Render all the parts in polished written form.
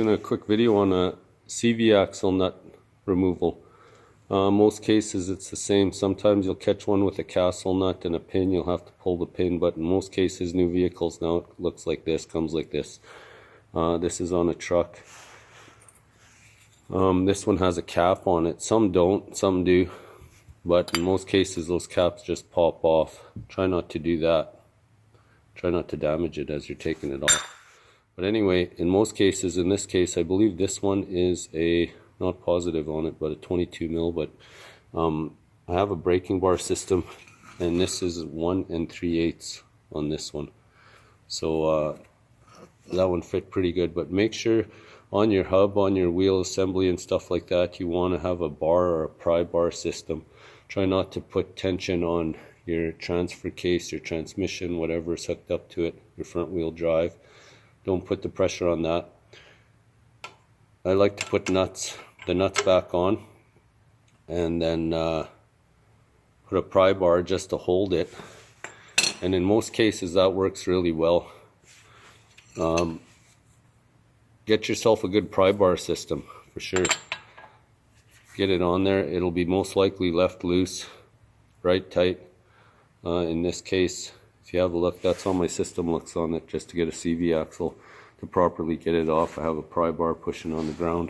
doing a quick video on a CV axle nut removal. Most cases it's the same. Sometimes you'll catch one with a castle nut and a pin. You'll have to pull the pin, but in most cases, new vehicles now it looks like this, comes like this. This is on a truck. This one has a cap on it. Some don't, some do, but in most cases those caps just pop off. Try not to do that. Try not to damage it as you're taking it off. But anyway, in most cases, in this case, I believe this one is a, not positive on it, but a 22 mil. But I have a braking bar system, and this is 1 3/8 on this one. So that one fit pretty good. But make sure on your hub, on your wheel assembly and stuff like that, you want to have a bar or a pry bar system. Try not to put tension on your transfer case, your transmission, whatever is hooked up to it, your front wheel drive. Don't put the pressure on that. I like to put the nuts back on, and then put a pry bar just to hold it. And in most cases that works really well. Get yourself a good pry bar system for sure. Get it on there. It'll be most likely left loose, right tight. In this case, if you have a look, that's how my system looks on it, just to get a CV axle to properly get it off. I have a pry bar pushing on the ground.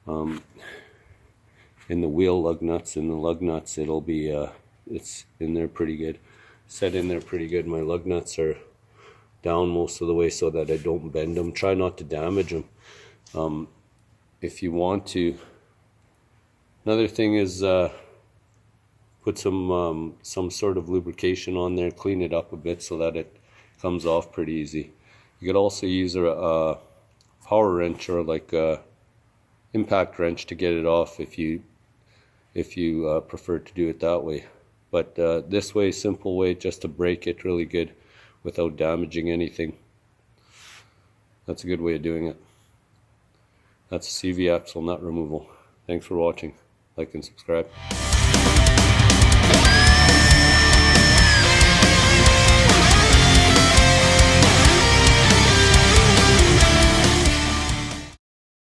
In the wheel lug nuts, it'll be it's in there pretty good, set in there pretty good. My lug nuts are down most of the way so that I don't bend them. Try not to damage them. If you want to, another thing is put some sort of lubrication on there, clean it up a bit so that it comes off pretty easy. You could also use a power wrench or like a impact wrench to get it off if you prefer to do it that way. But this way, simple way, just to break it really good without damaging anything. That's a good way of doing it. That's a CV axle nut removal. Thanks for watching. Like and subscribe.